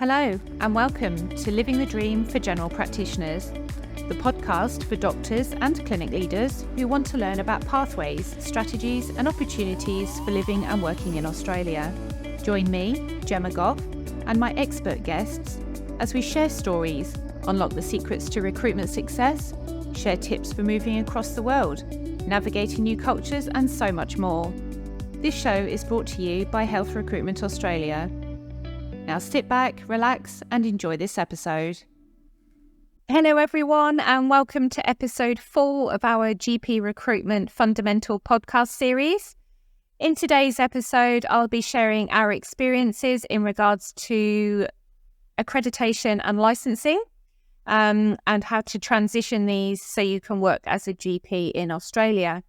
Hello and welcome to Living the Dream for General Practitioners, the podcast for doctors and clinic leaders who want to learn about pathways, strategies and opportunities for living and working in Australia. Join me, Gemma Goff, and my expert guests as we share stories, unlock the secrets to recruitment success, share tips for moving across the world, navigating new cultures and so much more. This show is brought to you by Health Recruitment Australia. Now sit back, relax and enjoy this episode. Hello everyone and welcome to episode 4 of our GP Recruitment Fundamental podcast series. In today's episode, I'll be sharing our experiences in regards to accreditation and licensing and how to transition these so you can work as a GP in Australia.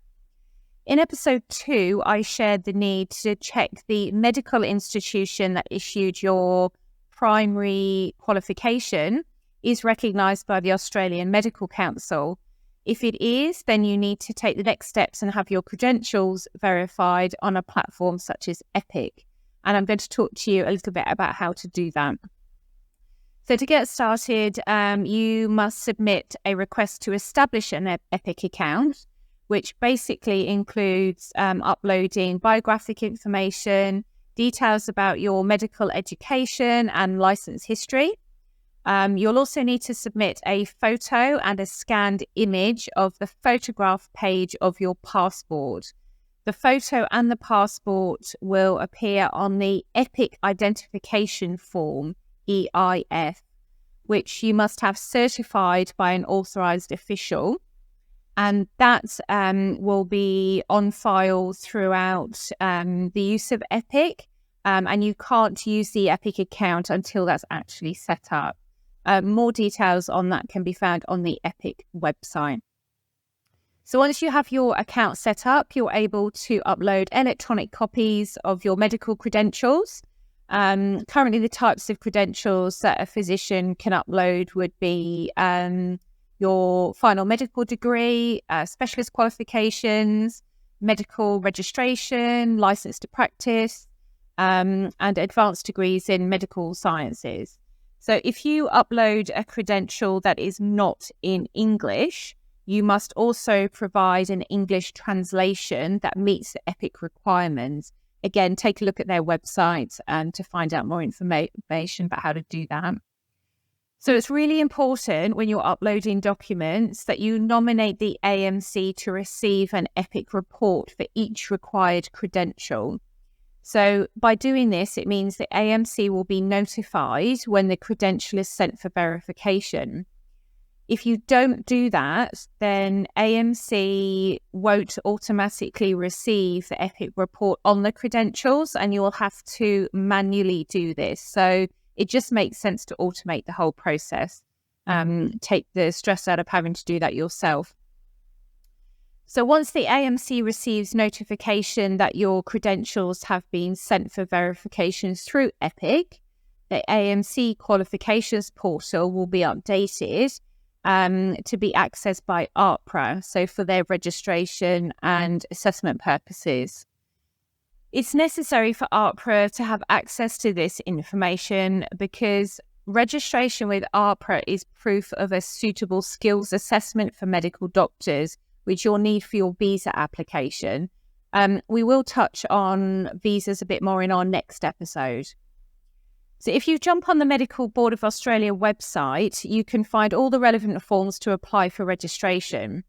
In episode 2, I shared the need to check the medical institution that issued your primary qualification is recognised by the Australian Medical Council. If it is, then you need to take the next steps and have your credentials verified on a platform such as Epic. And I'm going to talk to you a little bit about how to do that. So to get started, you must submit a request to establish an Epic account, which basically includes uploading biographic information, details about your medical education and license history. You'll also need to submit a photo and a scanned image of the photograph page of your passport. The photo and the passport will appear on the Epic Identification Form, EIF, which you must have certified by an authorised official. And that will be on file throughout the use of Epic. And you can't use the Epic account until that's actually set up. More details on that can be found on the Epic website. So once you have your account set up, you're able to upload electronic copies of your medical credentials. Currently, the types of credentials that a physician can upload would be your final medical degree, specialist qualifications, medical registration, license to practice, and advanced degrees in medical sciences. So if you upload a credential that is not in English, you must also provide an English translation that meets the Epic requirements. Again, take a look at their website to find out more information about how to do that. So it's really important when you're uploading documents that you nominate the AMC to receive an Epic report for each required credential. So by doing this, it means the AMC will be notified when the credential is sent for verification. If you don't do that, then AMC won't automatically receive the Epic report on the credentials and you will have to manually do this. So it just makes sense to automate the whole process, take the stress out of having to do that yourself. So once the AMC receives notification that your credentials have been sent for verifications through Epic, the AMC qualifications portal will be updated to be accessed by AHPRA, so for their registration and assessment purposes. It's necessary for AHPRA to have access to this information because registration with AHPRA is proof of a suitable skills assessment for medical doctors, which you'll need for your visa application. We will touch on visas a bit more in our next episode. So if you jump on the Medical Board of Australia website, you can find all the relevant forms to apply for registration.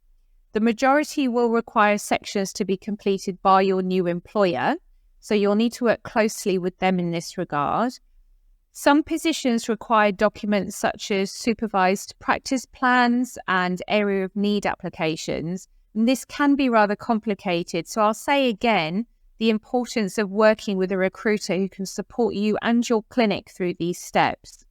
The majority will require sections to be completed by your new employer, so you'll need to work closely with them in this regard. Some positions require documents such as supervised practice plans and area of need applications. And this can be rather complicated. So I'll say again, the importance of working with a recruiter who can support you and your clinic through these steps.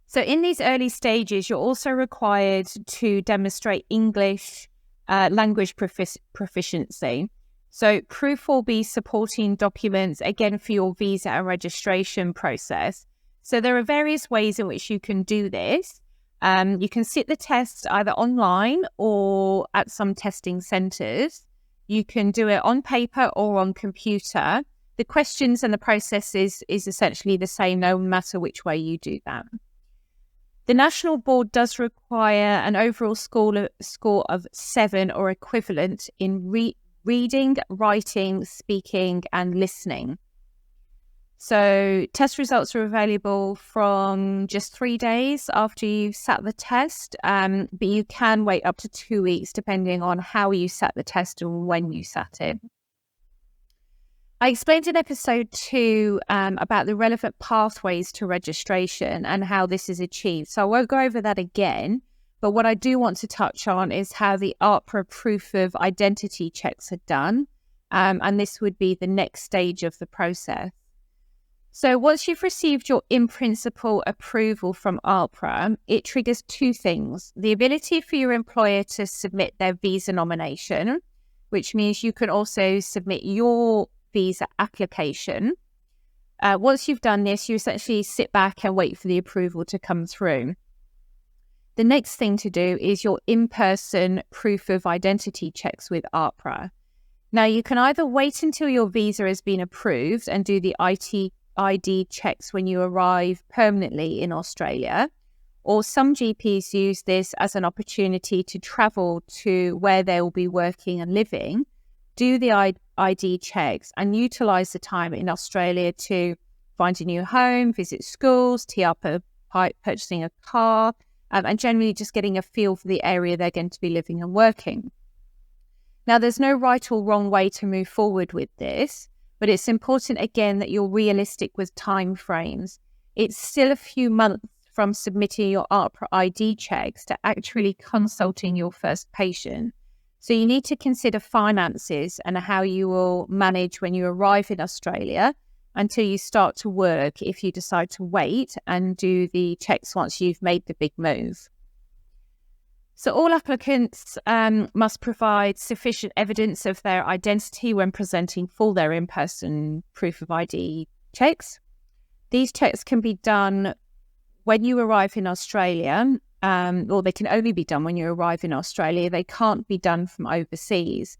So in these early stages, you're also required to demonstrate English language proficiency. So proof will be supporting documents, again, for your visa and registration process. So there are various ways in which you can do this. You can sit the test either online or at some testing centres. You can do it on paper or on computer. the questions and the process is essentially the same no matter which way you do that. The National Board does require an overall score of 7 or equivalent in reading, writing, speaking, and listening. So test results are available from just 3 days after you've sat the test, but you can wait up to 2 weeks depending on how you sat the test and when you sat it. I explained in episode 2 about the relevant pathways to registration and how this is achieved. So I won't go over that again, but what I do want to touch on is how the AHPRA proof of identity checks are done. And this would be the next stage of the process. So once you've received your in-principle approval from AHPRA, it triggers 2 things. The ability for your employer to submit their visa nomination, which means you can also submit your visa application. Once you've done this, you essentially sit back and wait for the approval to come through. The next thing to do is your in-person proof of identity checks with AHPRA. Now, you can either wait until your visa has been approved and do the ID checks when you arrive permanently in Australia, or some GPs use this as an opportunity to travel to where they will be working and living, do the ID checks, and utilise the time in Australia to find a new home, visit schools, tee up purchasing a car, and generally just getting a feel for the area they're going to be living and working. Now, there's no right or wrong way to move forward with this, but it's important, again, that you're realistic with time frames. It's still a few months from submitting your AHPRA ID checks to actually consulting your first patient. So you need to consider finances and how you will manage when you arrive in Australia until you start to work if you decide to wait and do the checks once you've made the big move. So all applicants must provide sufficient evidence of their identity when presenting for their in-person proof of ID checks. These checks can be done when you arrive in Australia, or they can only be done when you arrive in Australia. They can't be done from overseas.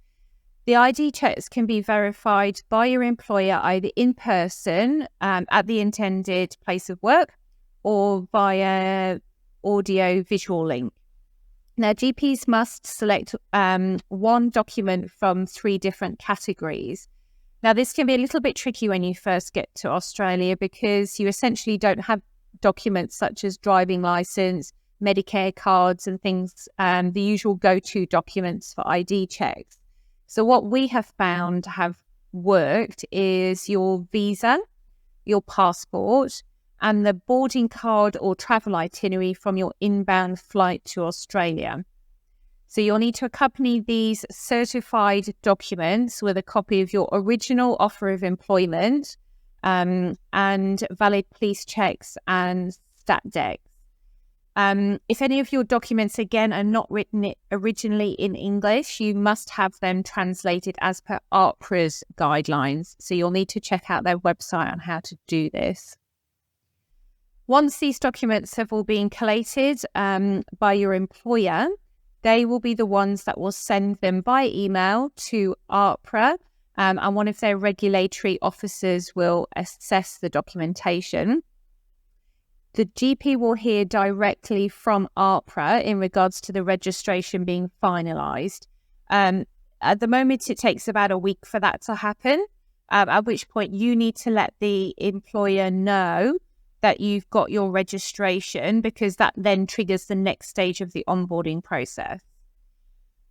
The ID checks can be verified by your employer either in person at the intended place of work or via audio-visual link. Now, GPs must select one document from 3 different categories. Now, this can be a little bit tricky when you first get to Australia because you essentially don't have documents such as driving license, Medicare cards and things, the usual go-to documents for ID checks. So what we have found to have worked is your visa, your passport, and the boarding card or travel itinerary from your inbound flight to Australia. So you'll need to accompany these certified documents with a copy of your original offer of employment and valid police checks and stat decks. If any of your documents, again, are not written originally in English, you must have them translated as per AHPRA's guidelines. So you'll need to check out their website on how to do this. Once these documents have all been collated by your employer, they will be the ones that will send them by email to AHPRA, and one of their regulatory officers will assess the documentation. The GP will hear directly from AHPRA in regards to the registration being finalised. At the moment, it takes about a week for that to happen, at which point you need to let the employer know that you've got your registration, because that then triggers the next stage of the onboarding process.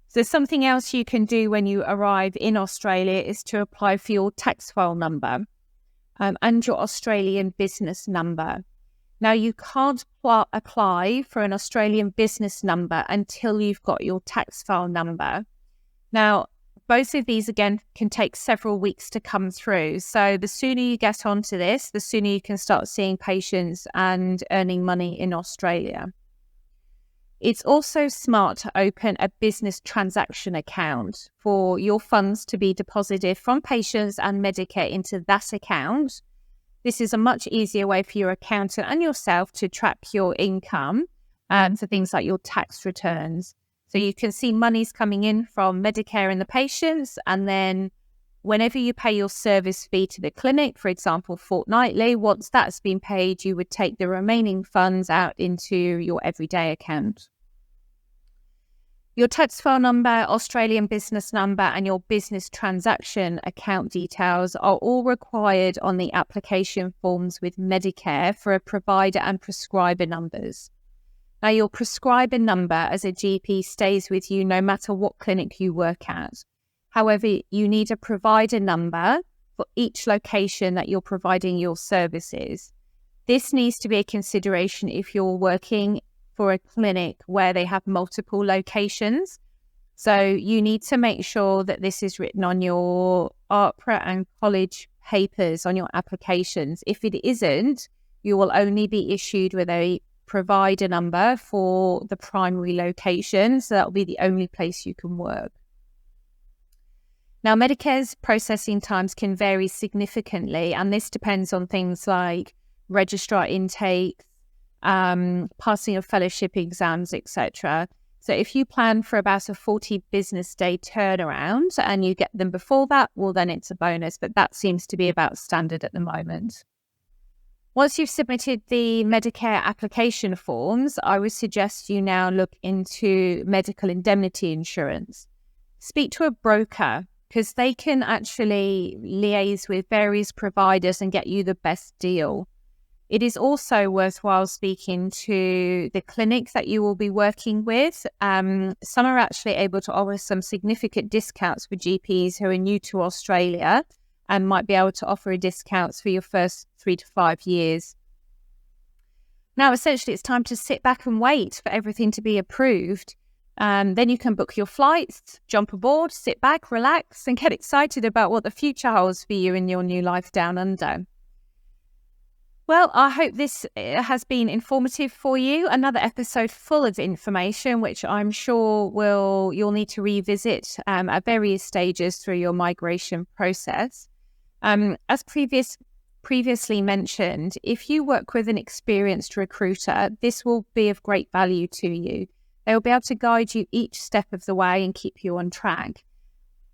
So something else you can do when you arrive in Australia is to apply for your tax file number and your Australian business number. Now, you can't apply for an Australian business number until you've got your tax file number. Now, both of these, again, can take several weeks to come through. So the sooner you get onto this, the sooner you can start seeing patients and earning money in Australia. It's also smart to open a business transaction account for your funds to be deposited from patients and Medicare into that account. This is a much easier way for your accountant and yourself to track your income for things like your tax returns. So you can see money's coming in from Medicare and the patients, and then whenever you pay your service fee to the clinic, for example, fortnightly, once that's been paid, you would take the remaining funds out into your everyday account. Your tax file number, Australian business number, and your business transaction account details are all required on the application forms with Medicare for a provider and prescriber numbers. Now, your prescriber number as a GP stays with you no matter what clinic you work at. However, you need a provider number for each location that you're providing your services. This needs to be a consideration if you're working for a clinic where they have multiple locations. So you need to make sure that this is written on your APRA and college papers on your applications. If it isn't, you will only be issued with a provider number for the primary location. So that will be the only place you can work. Now, Medicare's processing times can vary significantly, and this depends on things like registrar intakes, passing of fellowship exams, etc. So if you plan for about a 40 business day turnaround and you get them before that, well, then it's a bonus, but that seems to be about standard at the moment. Once you've submitted the Medicare application forms, I would suggest you now look into medical indemnity insurance. Speak to a broker because they can actually liaise with various providers and get you the best deal. It is also worthwhile speaking to the clinic that you will be working with. Some are actually able to offer some significant discounts for GPs who are new to Australia and might be able to offer discounts for your first 3 to 5 years. Now, essentially, it's time to sit back and wait for everything to be approved. Then you can book your flights, jump aboard, sit back, relax, and get excited about what the future holds for you in your new life down under. Well, I hope this has been informative for you. Another episode full of information, which I'm sure you'll need to revisit at various stages through your migration process. As previously mentioned, if you work with an experienced recruiter, this will be of great value to you. They will be able to guide you each step of the way and keep you on track.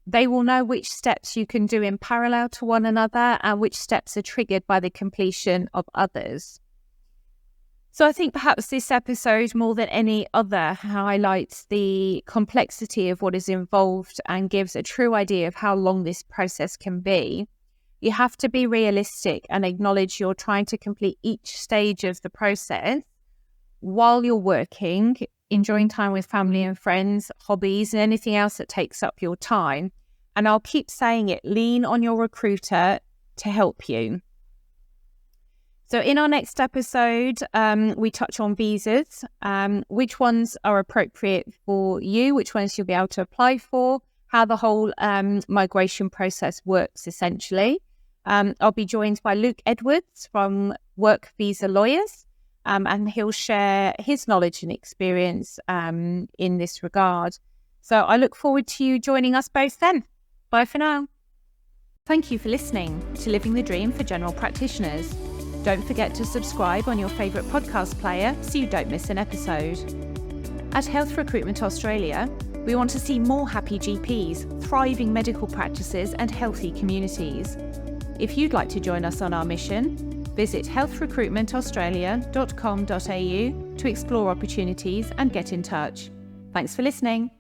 They will know which steps you can do in parallel to one another and which steps are triggered by the completion of others. So I think perhaps this episode, more than any other, highlights the complexity of what is involved and gives a true idea of how long this process can be. You have to be realistic and acknowledge you're trying to complete each stage of the process while you're working, enjoying time with family and friends, hobbies, and anything else that takes up your time. And I'll keep saying it, lean on your recruiter to help you. So in our next episode, we touch on visas, which ones are appropriate for you, which ones you'll be able to apply for, how the whole migration process works essentially. I'll be joined by Luke Edwards from Work Visa Lawyers, and he'll share his knowledge and experience in this regard. So I look forward to you joining us both then. Bye for now. Thank you for listening to Living the Dream for General Practitioners. Don't forget to subscribe on your favourite podcast player so you don't miss an episode. At Health Recruitment Australia, we want to see more happy GPs, thriving medical practices and healthy communities. If you'd like to join us on our mission, visit healthrecruitmentaustralia.com.au to explore opportunities and get in touch. Thanks for listening.